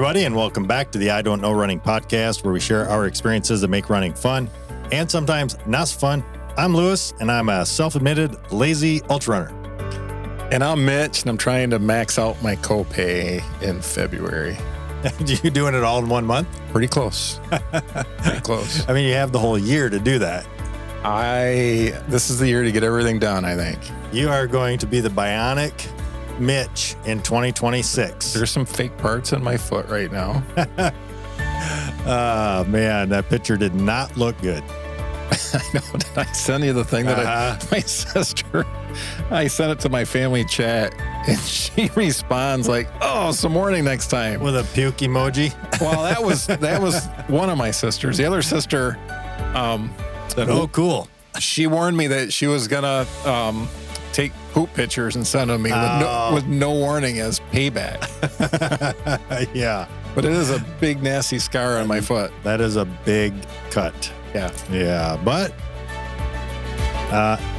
everybody, and welcome back to the I Don't Know Running podcast, where we share our experiences that make running fun and sometimes not so fun. I'm Lewis, and I'm a self-admitted lazy ultra runner. And I'm Mitch, and I'm trying to max out my copay in February. You doing it all in 1 month? Pretty close. Pretty close. I mean, you have the whole year to do that. This is the year to get everything done, I think. You are going to be the bionic Mitch in 2026. There's some fake parts in my foot right now. Oh, man, that picture did not look good. I know. Did I send you the thing that my sister, I sent it to my family chat, and she responds like, "Oh, some warning next time." With a puke emoji? Well, that was one of my sisters. The other sister, oh, cool. She warned me that she was gonna take poop pictures and send them me with no warning as payback. Yeah. But it is a big, nasty scar on my foot. That is a big cut. Yeah. Yeah. But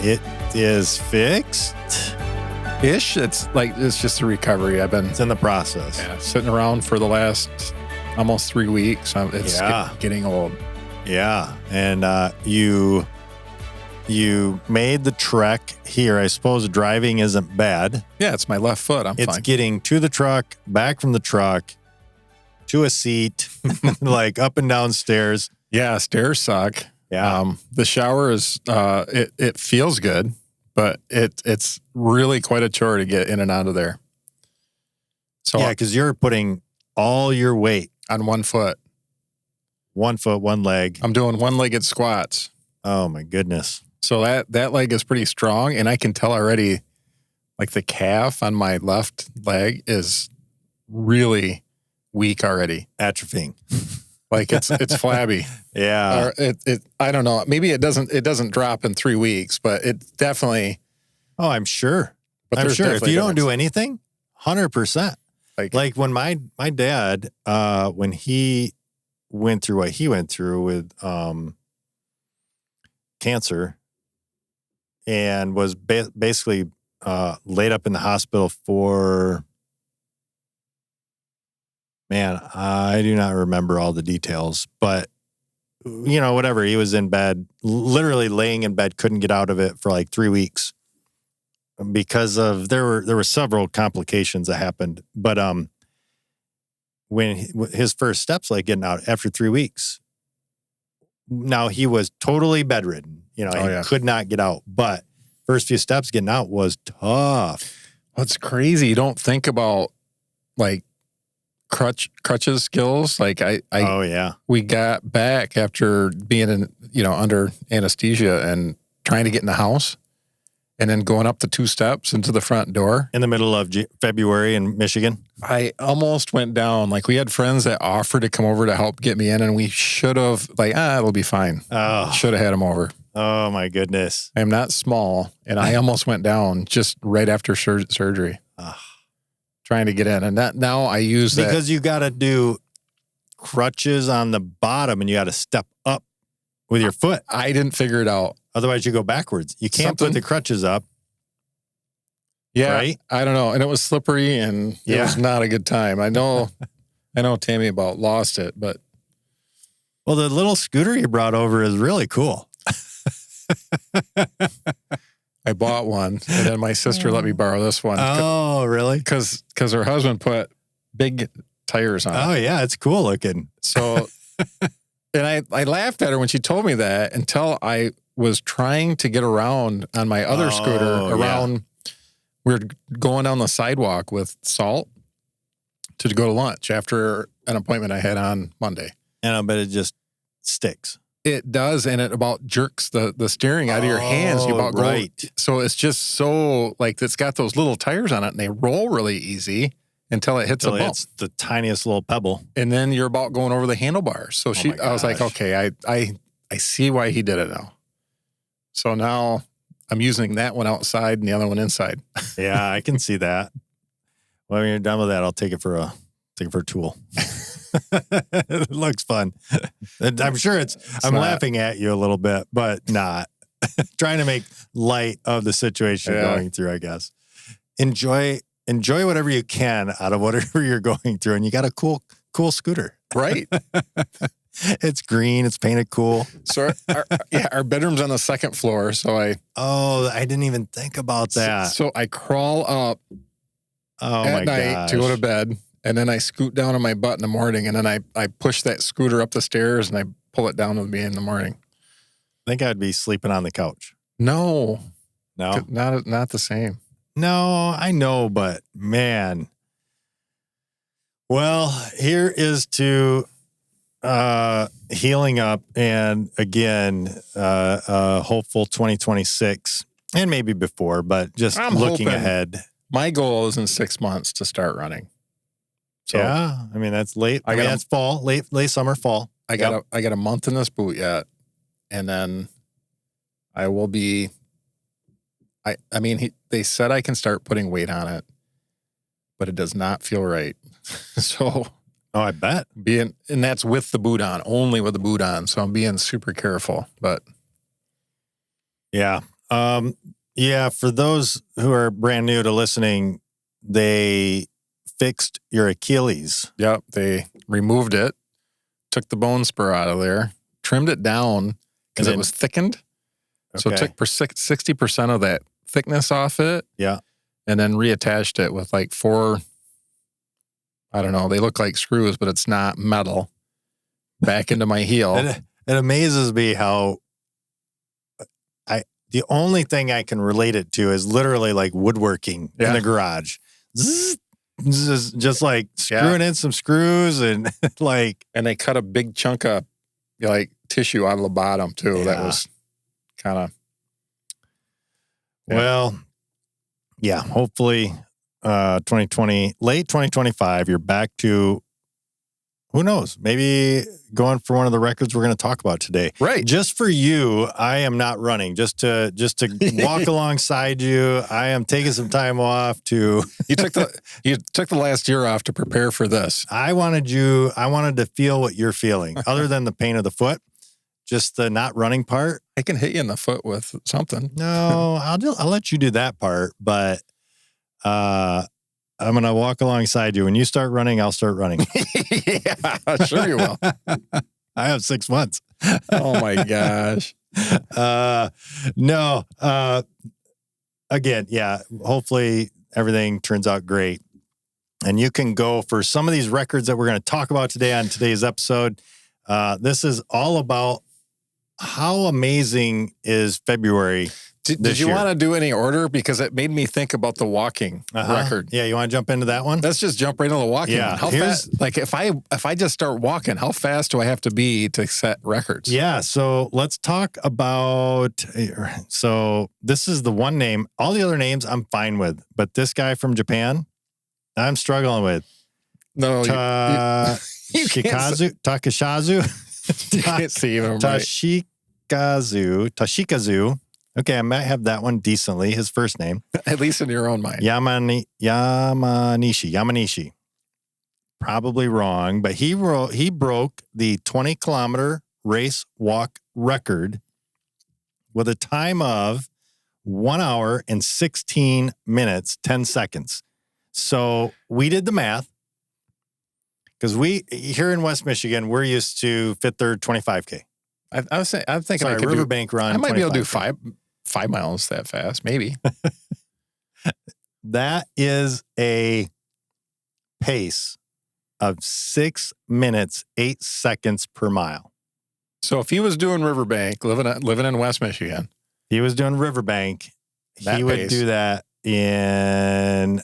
it is fixed. Ish. It's just a recovery. It's in the process. Sitting around for the last almost 3 weeks. It's getting old. Yeah. And you made the trek here. I suppose driving isn't bad. Yeah, it's my left foot. I'm fine. It's getting to the truck, back from the truck, to a seat, like up and down stairs. Yeah, stairs suck. Yeah. The shower is, it feels good, but it's really quite a chore to get in and out of there. So yeah, because you're putting all your weight on one foot. 1 foot, one leg. I'm doing one-legged squats. Oh, my goodness. So that leg is pretty strong, and I can tell already, like the calf on my left leg is really weak already. Atrophying. Like it's flabby. Yeah. Or I don't know. Maybe it doesn't drop in 3 weeks, but it definitely. Oh, I'm sure. But I'm sure if you don't difference. do anything, 100%. Like when my dad, when he went through what he went through with cancer and was basically laid up in the hospital for, man, I do not remember all the details, but whatever. He was in bed, literally laying in bed, couldn't get out of it for like 3 weeks because of there were several complications that happened. But when his first steps, like getting out after 3 weeks, now he was totally bedridden. He could not get out. But first few steps getting out was tough. What's crazy? You don't think about like crutches skills. Like we got back after being under anesthesia and trying to get in the house, and then going up the 2 steps into the front door in the middle of February in Michigan. I almost went down. Like we had friends that offered to come over to help get me in, and we should have it'll be fine. Oh, should have had them over. Oh my goodness. I am not small, and I almost went down just right after surgery. Trying to get in, and now I use that because you got to do crutches on the bottom, and you got to step up with your foot. I didn't figure it out. Otherwise, you go backwards. You can't put the crutches up. Yeah, right? I don't know, and it was slippery, and it was not a good time. I know Tammy about lost it, but well, the little scooter you brought over is really cool. I bought one, and then my sister let me borrow this one. Oh, really? Because her husband put big tires on it. Oh, yeah, it's cool looking. So, and I laughed at her when she told me that until I was trying to get around on my other scooter around. Yeah. We were going down the sidewalk with Salt to go to lunch after an appointment I had on Monday. And I bet it just sticks. It does, and it about jerks the steering out of your hands. You about right. So it's just so, like, it's got those little tires on it, and they roll really easy until it hits a bump. It's the tiniest little pebble. And then you're about going over the handlebars. So I was like, okay, I see why he did it now. So now I'm using that one outside and the other one inside. Yeah, I can see that. Well, when you're done with that, I'll take it for a tool. It looks fun. I'm sure I'm laughing at you a little bit, but not. Trying to make light of the situation you're going through, I guess. Enjoy whatever you can out of whatever you're going through. And you got a cool cool scooter. Right. It's green. It's painted cool. So our bedroom's on the second floor. So I didn't even think about that. So I crawl up at night to go to bed, and then I scoot down on my butt in the morning, and then I push that scooter up the stairs and I pull it down with me in the morning. I think I'd be sleeping on the couch. No, not the same. No, I know, but man. Well, here is to healing up, and again, hopeful 2026, and maybe before, but just looking ahead. My goal is in 6 months to start running. So yeah, I mean that's late. That's fall, late summer, fall. I got a month in this boot yet, and then I will be. They said I can start putting weight on it, but it does not feel right. So, I bet and that's with the boot on, only with the boot on. So I'm being super careful. But yeah, for those who are brand new to listening, they fixed your Achilles. Yep, they removed it, took the bone spur out of there, trimmed it down because it was thickened. Okay. So it took 60% of that thickness off it. Yeah. And then reattached it with like 4, I don't know, they look like screws, but it's not metal, back into my heel. It amazes me how the only thing I can relate it to is literally like woodworking in the garage. Zzz, just like screwing in some screws and like. And they cut a big chunk of like tissue out of the bottom too. Yeah. That was kind of. Yeah. Well, yeah, hopefully 2020, late 2025, you're back to, who knows, maybe going for one of the records we're going to talk about today. Right. Just for you, I am not running. Just to walk alongside you. I am taking some time off to. You took the last year off to prepare for this. I wanted to feel what you're feeling, other than the pain of the foot. Just the not running part. I can hit you in the foot with something. No, I'll let you do that part, but I'm going to walk alongside you. When you start running, I'll start running. Yeah, sure you will. I have 6 months. Oh my gosh. No. Again, yeah, hopefully everything turns out great. And you can go for some of these records that we're going to talk about today on today's episode. This is all about how amazing is February. Did you want to do any order? Because it made me think about the walking record. Yeah, you want to jump into that one? Let's just jump right into the walking. Yeah. How fast? Like if I just start walking, how fast do I have to be to set records? Yeah. So let's talk about. So this is the one name. All the other names I'm fine with, but this guy from Japan, I'm struggling with. No, Takashazu. You can't see him. Tashikazu. Okay, I might have that one decently. His first name. At least in your own mind. Yamanishi. Probably wrong, but he broke the 20-kilometer race walk record with a time of 1 hour and 16 minutes, 10 seconds. So we did the math. Because here in West Michigan, we're used to Fifth Third 25K. I'm thinking I could Riverbank run. I might be able to do 5 miles that fast, maybe. That is a pace of 6 minutes, 8 seconds per mile. So if he was doing Riverbank, living in West Michigan, he was doing Riverbank. He would do that in.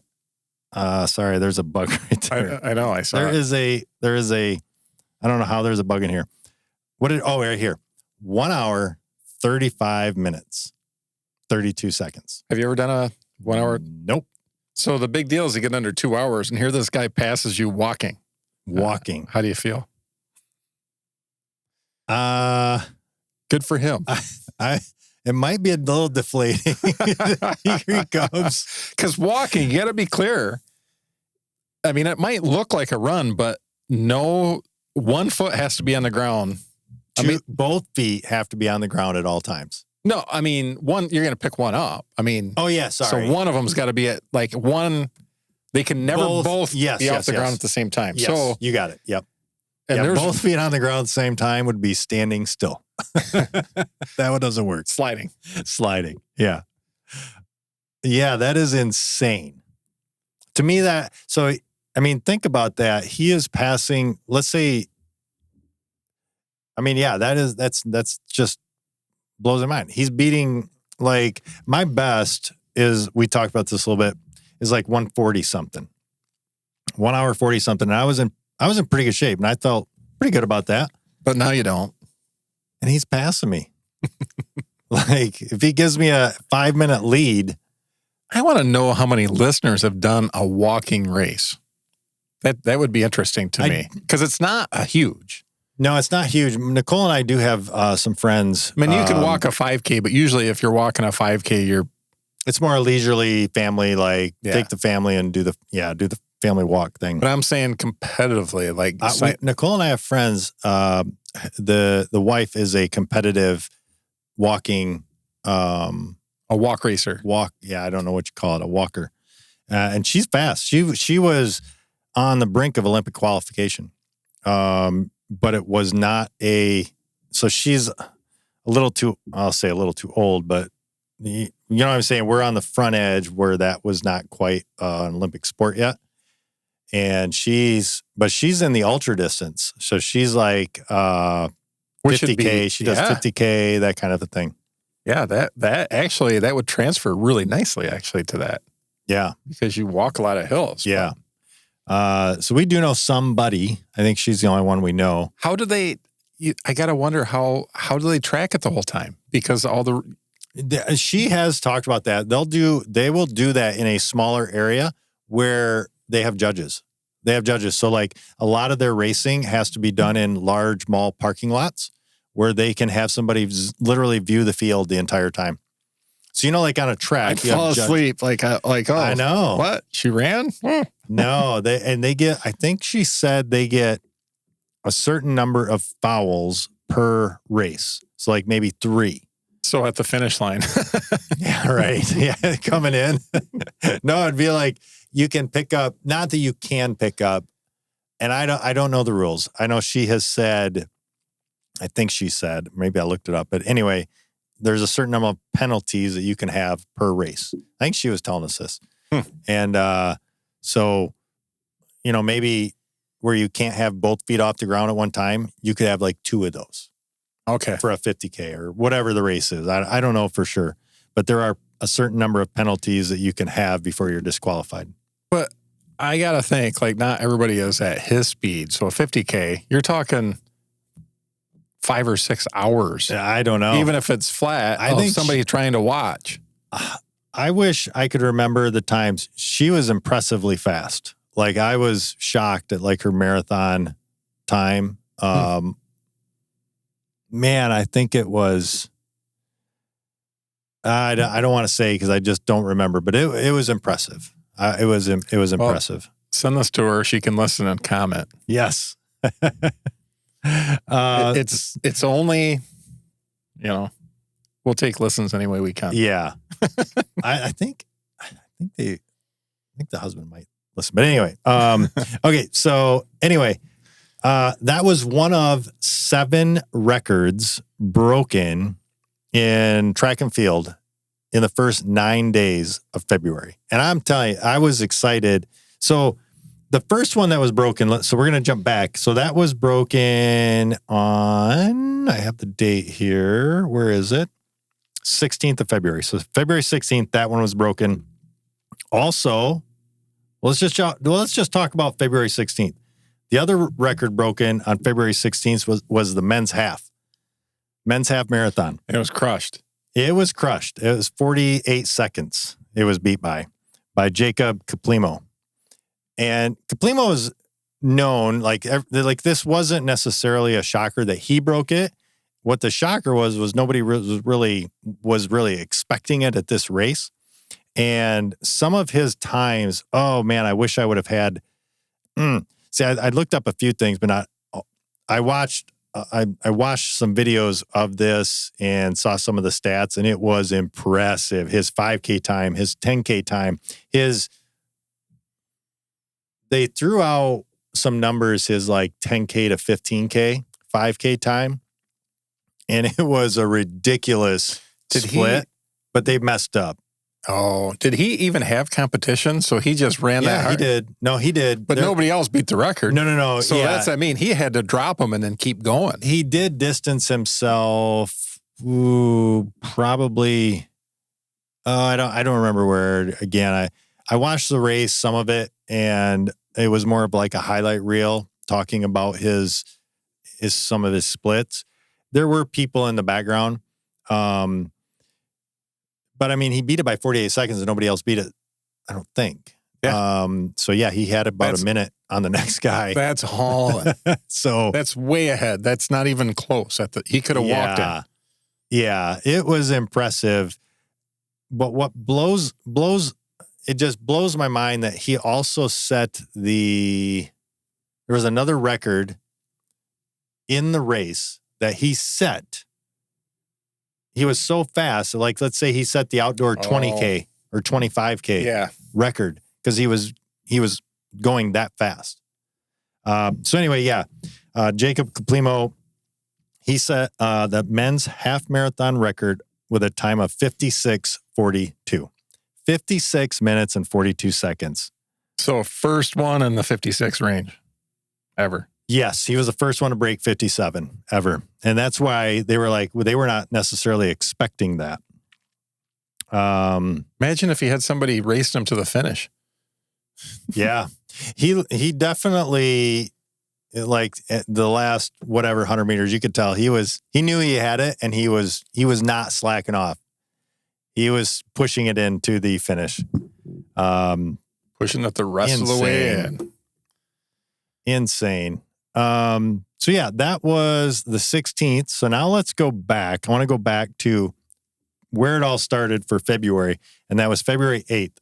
Sorry, there's a bug right there. I know. I saw there is a. I don't know how there's a bug in here. Right here. 1 hour, 35 minutes, 32 seconds. Have you ever done a 1 hour? Nope. So the big deal is you get under 2 hours, and here this guy passes you walking. How do you feel? Good for him. It might be a little deflating. Here he comes. Because walking, you got to be clear. I mean, it might look like a run, but no, 1 foot has to be on the ground. Both feet have to be on the ground at all times. No, I mean, you're going to pick one up. I mean. Oh, yeah, sorry. So one of them's got to be at like one. They can never both be off the ground at the same time. Yes, so you got it. Yep. And yeah, both feet on the ground at the same time would be standing still. That one doesn't work. Sliding. Yeah. Yeah, that is insane. To me, think about that. He is passing, let's say, that's just blows my mind. He's beating, like, my best is, we talked about this a little bit, is like 140 something. 1 hour 40 something. And I was in pretty good shape and I felt pretty good about that. But now you don't. And he's passing me. Like, if he gives me a 5-minute lead. I want to know how many listeners have done a walking race. That would be interesting to me, because it's not a huge. No, it's not huge. Nicole and I do have some friends. I mean, you can walk a 5K, but usually if you're walking a 5K, it's more a leisurely family, like take the family and do the family walk thing. But I'm saying competitively, like Nicole and I have friends. The wife is a competitive walking, a walk racer. I don't know what you call it, a walker. And she's fast. She was on the brink of Olympic qualification. But it was not so she's I'll say a little too old, but you know what I'm saying? We're on the front edge where that was not quite an Olympic sport yet. And she's in the ultra distance. So she's like 50K. She does 50K, that kind of a thing. Yeah, that would transfer really nicely actually to that. Yeah. Because you walk a lot of hills. Yeah. So we do know somebody. I think she's the only one we know. How do they, I got to wonder how do they track it the whole time? Because she has talked about that. They will do that in a smaller area where they have judges. So like a lot of their racing has to be done in large mall parking lots where they can have somebody literally view the field the entire time. So, like on a track, I'd fall asleep. Like, I know. What? She ran? No, they get, I think she said they get a certain number of fouls per race. So like maybe 3. So at the finish line. Yeah, right. Yeah, coming in. No, it'd be like you can pick up, not that you can pick up, and I don't know the rules. I know she has said, I think she said, maybe I looked it up, but anyway, there's a certain number of penalties that you can have per race. I think she was telling us this. And so, maybe where you can't have both feet off the ground at one time, you could have like 2 of those. Okay. For a 50K or whatever the race is. I don't know for sure. But there are a certain number of penalties that you can have before you're disqualified. But I got to think, like, not everybody is at his speed. So a 50K, you're talking 5 or 6 hours. I don't know. Even if it's flat, I think somebody trying to watch. I wish I could remember the times. She was impressively fast. Like, I was shocked at like her marathon time. Man, I think it was, I don't want to say because I just don't remember, but it was impressive. It was impressive. Send this to her. She can listen and comment. Yes. It's only, we'll take listens any way we can. Yeah. I think the husband might listen, but anyway, okay. So anyway, that was one of 7 records broken in track and field in the first 9 days of February. And I'm telling you, I was excited. So the first one that was broken, so we're going to jump back. So that was broken on, I have the date here. Where is it? 16th of February. So February 16th, that one was broken. Also, let's just talk about February 16th. The other record broken on February 16th was the men's half marathon. It was crushed. It was 48 seconds. It was beat by Jacob Kiplimo. And Kiplimo is known, like this wasn't necessarily a shocker that he broke it. What the shocker was nobody was really expecting it at this race. And some of his times, oh man, I wish I would have had. See, I looked up a few things, but not. I watched some videos of this and saw some of the stats, and it was impressive. His 5K time, his 10K time, his they threw out some numbers, his like 10K to 15K, 5K time. And it was a ridiculous split, but they messed up. Oh, did he even have competition? So he just ran that hard? He did. No, he did. But nobody else beat the record. No. So that's, I mean, he had to drop him and then keep going. He did distance himself, probably, I don't remember where. Again, I watched the race, some of it, and it was more of like a highlight reel talking about some of his splits. There were people in the background. But I mean, he beat it by 48 seconds and nobody else beat it, I don't think. Yeah. So yeah, he had about a minute on the next guy. That's hauling. So that's way ahead. That's not even close. He could have walked in. Yeah, it was impressive. But what it just blows my mind that he also set there was another record in the race that he set. He was so fast. Like, let's say he set the outdoor 20K or 25K record because he was going that fast. So anyway, Jacob Kiplimo, he set the men's half marathon record with a time of 56:42. 56 minutes and 42 seconds. So first one in the 56 range ever. Yes, he was the first one to break 57 ever. And that's why they were not necessarily expecting that. Imagine if he had somebody racing him to the finish. Yeah. He definitely, like the last 100 meters, you could tell he knew he had it, and he was not slacking off. He was pushing it into the finish. Pushing it the rest of the way in. Insane. So yeah, that was the 16th. So now let's go back. I want to go back to where it all started for February, and that was February 8th.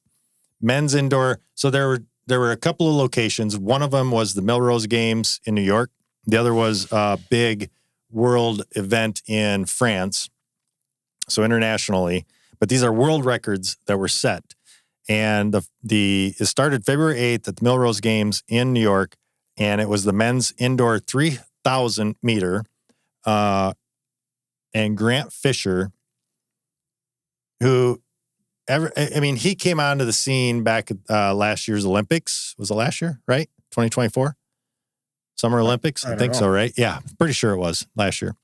Men's indoor. So there were a couple of locations. One of them was the Melrose Games in New York. The other was a big world event in France. So internationally, but these are world records that were set. And it started February 8th at the Melrose Games in New York. And it was the men's indoor 3,000 meter. And Grant Fisher, he came onto the scene back at last year's Olympics. Was it last year, right? 2024? Summer Olympics? I think so, right? Yeah, pretty sure it was last year.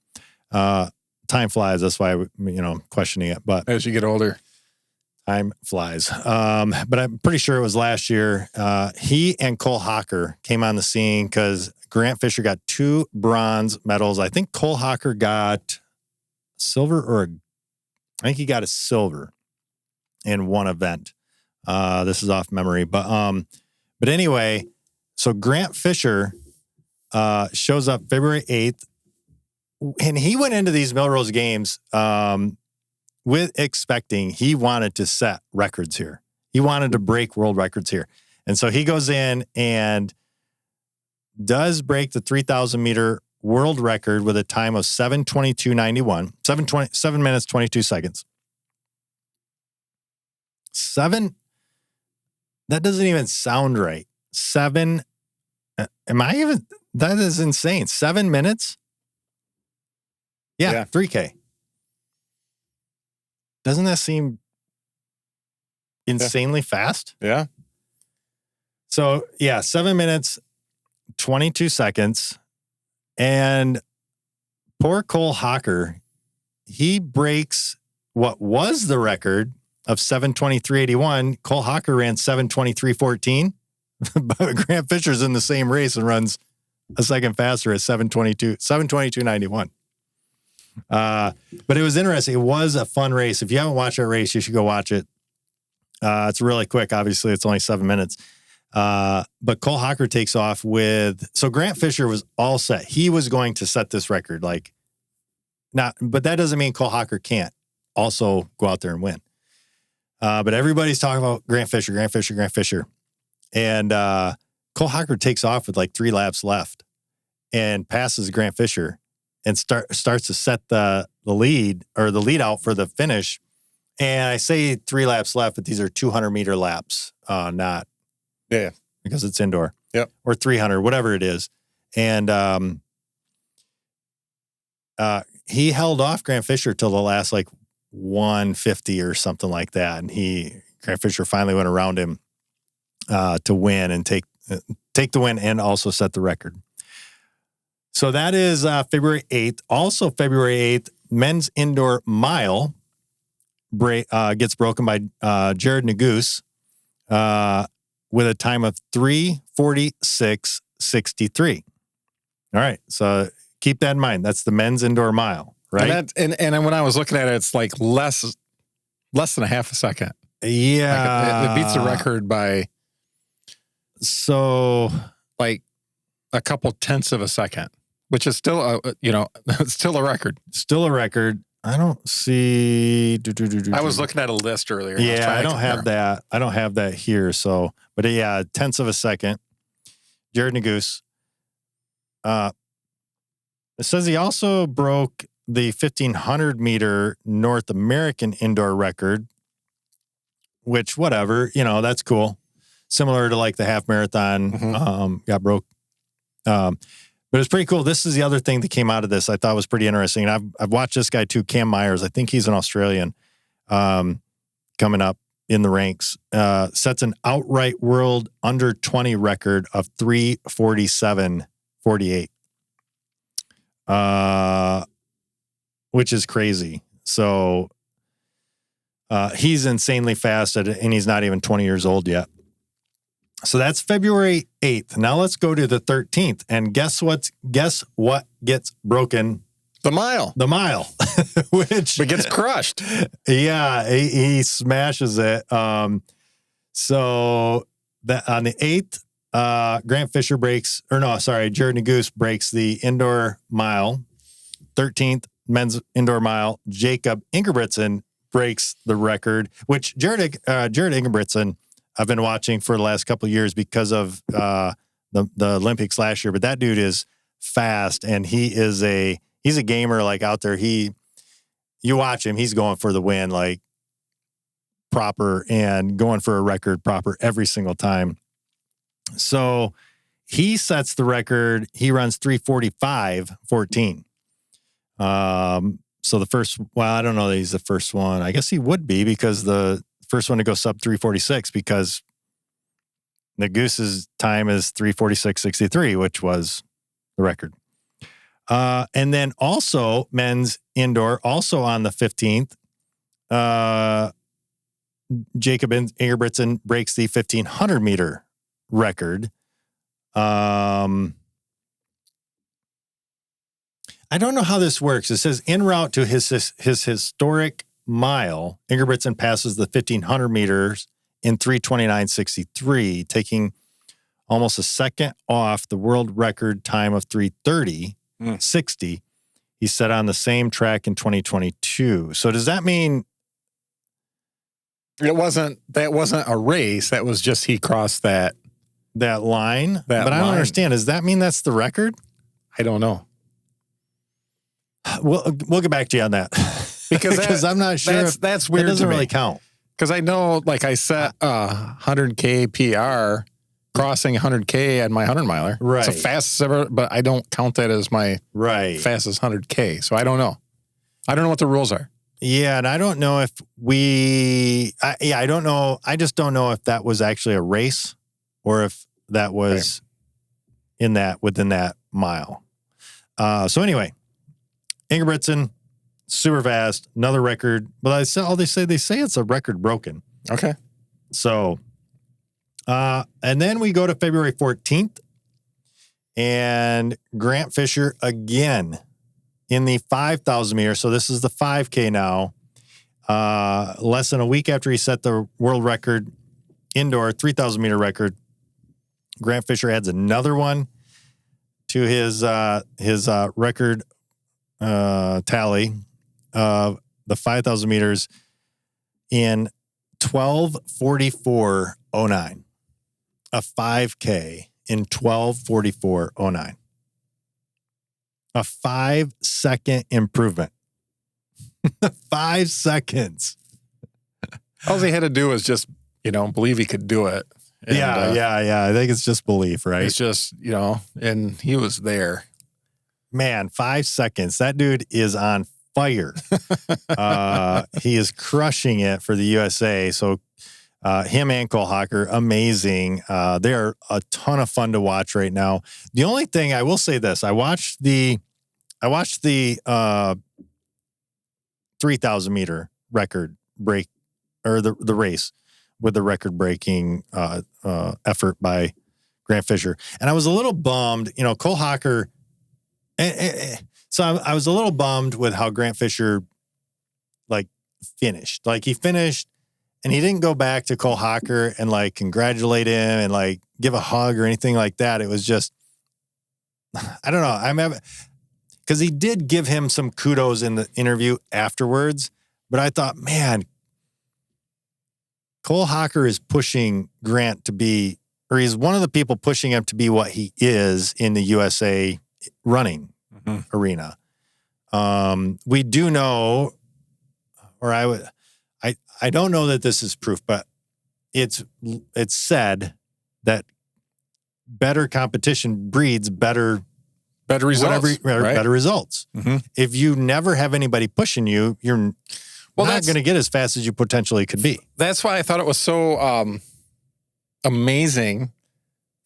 Time flies. That's why I'm questioning it. But as you get older. Time flies. But I'm pretty sure it was last year. He and Cole Hocker came on the scene because Grant Fisher got 2 bronze medals. I think Cole Hocker got silver, I think he got a silver in one event. This is off memory. But anyway, so Grant Fisher shows up February 8th. And he went into these Melrose Games he wanted to set records here. He wanted to break world records here. And so he goes in and does break the 3,000 meter world record with a time of 7:22:91, 7 minutes, 22 seconds. That doesn't even sound right. That is insane. 7 minutes? Yeah. 3K. Doesn't that seem insanely fast? Yeah. So, 7 minutes, 22 seconds. And poor Cole Hocker, he breaks what was the record of 7:23:81. Cole Hocker ran 7:23:14. But Grant Fisher's in the same race and runs a second faster at 7:22:91. But it was interesting. It was a fun race. If you haven't watched that race, you should go watch it. It's really quick. Obviously, it's only 7 minutes. But Cole Hocker takes off so Grant Fisher was all set. He was going to set this record. But that doesn't mean Cole Hocker can't also go out there and win. But everybody's talking about Grant Fisher. And Cole Hocker takes off with 3 laps left and passes Grant Fisher and starts to set the lead or the lead out for the finish. And I say 3 laps left, but these are 200-meter laps, not because it's indoor. Yep. Or 300, whatever it is. And he held off Grant Fisher till the last 150 or something like that. And Grant Fisher finally went around him to win and take the win and also set the record. So that is February 8th. Also February 8th, men's indoor mile gets broken by Jared Naguse with a time of 3:46.63. All right, so keep that in mind. That's the men's indoor mile, right? And when I was looking at it, it's less than a half a second. Yeah, It beats the record by a couple tenths of a second, which is still still a record. Still a record. I don't see. I was looking at a list earlier. Yeah, I don't have that. I don't have that here. So, but yeah, tenths of a second. Jared Naguse. It says he also broke the 1,500 meter North American indoor record, which whatever, that's cool. Similar to the half marathon, got broke. But it's pretty cool. This is the other thing that came out of this I thought was pretty interesting. And I've watched this guy too, Cam Myers. I think he's an Australian coming up in the ranks. Sets an outright world under 20 record of 3:47.48, which is crazy. So he's insanely fast, and he's not even 20 years old yet. So that's February 8th. Now let's go to the 13th. And guess what gets broken? The mile. Which it gets crushed. Yeah, he smashes it. So that on the 8th, Jared Naguse breaks the indoor mile. 13th, men's indoor mile. Jacob Ingebrigtsen breaks the record, which Jared Ingebrigtsen I've been watching for the last couple of years because of the Olympics last year. But that dude is fast, and he's a gamer out there. You watch him, he's going for the win proper and going for a record proper every single time. So he sets the record. He runs 3:45.14. So the first, I don't know that he's the first one. I guess he would be, because the first one to go sub 3:46, because Naguse's time is 3:46.63, which was the record. And then also men's indoor, also on the 15th, Jacob Ingebrigtsen breaks the 1,500 meter record. I don't know how this works. It says en route to his historic mile, Ingebrigtsen passes the 1,500 meters in 3:29.63, taking almost a second off the world record time of 3:30.60. He set on the same track in 2022. So does that mean that wasn't a race? That was just he crossed that line? But I don't understand. Does that mean that's the record? I don't know. We'll get back to you on that. Because I'm not sure. That's weird. It doesn't really count. Because I know, I set 100K PR crossing 100K at my 100 miler. Right. It's the fastest ever, but I don't count that as my fastest 100K. So I don't know. I don't know what the rules are. Yeah, and I don't know if I don't know. I just don't know if that was actually a race or if that was within that mile. So anyway, Ingebrigtsen, super fast, another record. But they say it's a record broken. Okay. So, and then we go to February 14th, and Grant Fisher again in the 5,000 meter. So this is the 5K now. Less than a week after he set the world record indoor 3,000 meter record, Grant Fisher adds another one to his record tally of the 5,000 meters in 12:44.09. A 5K in 12:44.09. A 5-second improvement. 5 seconds. All he had to do was just, believe he could do it. And, yeah. I think it's just belief, right? It's just, and he was there. Man, 5 seconds. That dude is on fire. He is crushing it for the USA. So him and Cole Hocker, amazing. They're a ton of fun to watch right now. The only thing I will say this, I watched the 3,000 meter record break, or the race with the record breaking effort by Grant Fisher. And I was a little bummed, Cole Hocker. So I was a little bummed with how Grant Fisher finished. He finished and he didn't go back to Cole Hocker and congratulate him and give a hug or anything like that. It was just, I don't know. Because he did give him some kudos in the interview afterwards, but I thought, man, Cole Hocker is pushing Grant to be, or he's one of the people pushing him to be what he is in the USA running arena. We do know, or I don't know that this is proof, but it's said that better competition breeds better results. Better results. Mm-hmm. If you never have anybody pushing you, you're not going to get as fast as you potentially could be. That's why I thought it was so amazing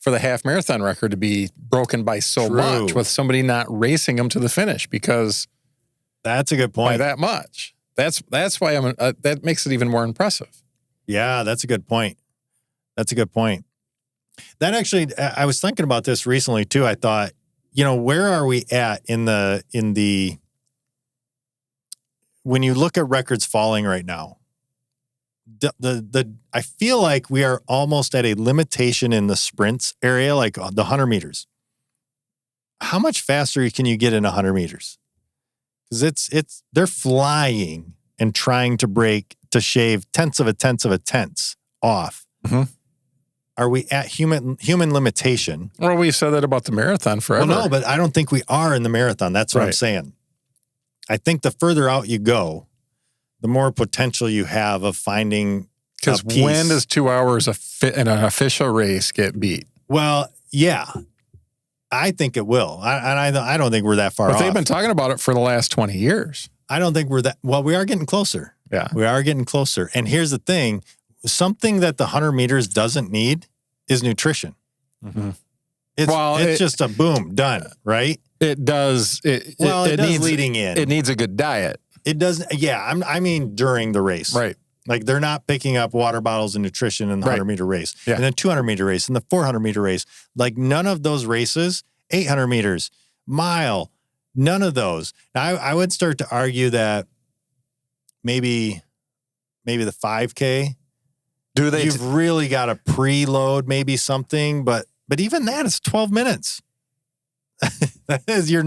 for the half marathon record to be broken by so much, with somebody not racing them to the finish, because that's a good point. By that much. That's why that makes it even more impressive. Yeah, that's a good point. That actually, I was thinking about this recently too. I thought, where are we at in the when you look at records falling right now? I feel like we are almost at a limitation in the sprints area, like the 100 meters. How much faster can you get in 100 meters? Because they're flying and trying to shave tenths of a tenth off. Mm-hmm. Are we at human limitation? Well, we've said that about the marathon forever. Well, no, but I don't think we are in the marathon. That's what I'm saying. I think the further out you go, the more potential you have of finding. Because when does 2 hours in an official race get beat? Well, yeah, I think it will. I don't think we're that far off. But they've been talking about it for the last 20 years. I don't think we're that. Well, we are getting closer. Yeah, we are getting closer. And here's the thing: something that the 100 meters doesn't need is nutrition. Mm-hmm. It's just a boom, done, right? It does. It does needs leading in. It needs a good diet. It does. Yeah, I mean during the race, right? They're not picking up water bottles and nutrition in the 100 meter race, and the 200 meter race, and the 400 meter race. None of those races, 800 meters, mile, none of those. Now, I would start to argue that maybe the 5K. You've really got to preload maybe something, but even that is 12 minutes. That is, you're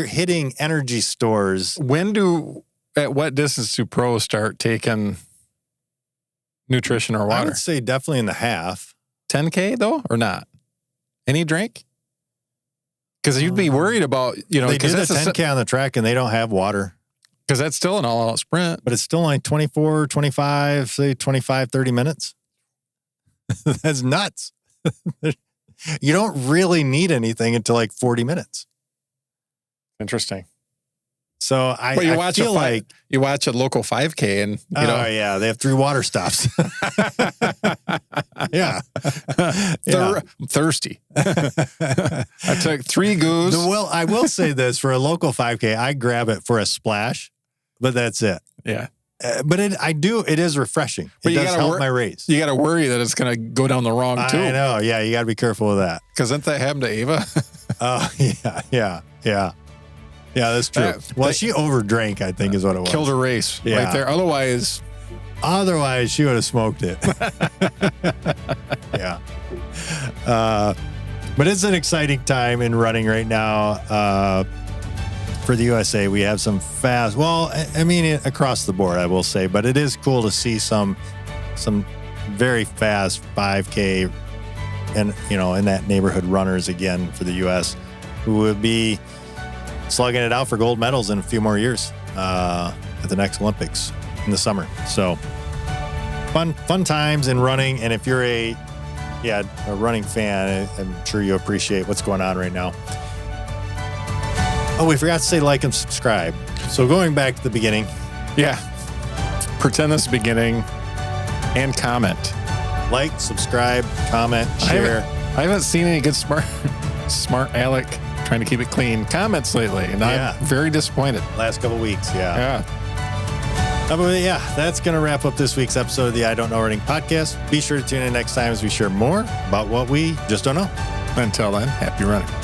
hitting energy stores. At what distance do pros start taking nutrition or water? I would say definitely in the half. 10K though, or not? Any drink? Because you'd be worried about, they do the 10K on the track and they don't have water. Because that's still an all-out sprint. But it's still like 24, 25, say 25, 30 minutes. That's nuts. You don't really need anything until 40 minutes. Interesting. So you watch a local 5K and yeah, they have 3 water stops. Yeah. I'm thirsty. I took 3 goos. Well, I will say this, for a local 5K, I grab it for a splash, but that's it. Yeah. But it is refreshing. It does help my race. You got to worry that it's going to go down the wrong tube. I know. Yeah, you got to be careful with that. Because didn't that happen to Ava? Oh, yeah. Yeah, that's true. She overdrank, I think, is what it was. Killed her race right there. Otherwise, she would have smoked it. Yeah. But it's an exciting time in running right now. For the USA, we have some fast, across the board, I will say, but it is cool to see some very fast 5K and, in that neighborhood runners again for the US, who would be slugging it out for gold medals in a few more years at the next Olympics in the summer. So fun times in running. And if you're a running fan, I'm sure you appreciate what's going on right now. Oh, we forgot to say like and subscribe. So going back to the beginning. Yeah. Pretend this is the beginning and comment. Like, subscribe, comment, share. I haven't seen any good smart Alec trying to keep it clean comments lately. And I'm very disappointed. Last couple weeks. Yeah. Yeah. That's going to wrap up this week's episode of the I Don't Know Running podcast. Be sure to tune in next time as we share more about what we just don't know. Until then, happy running.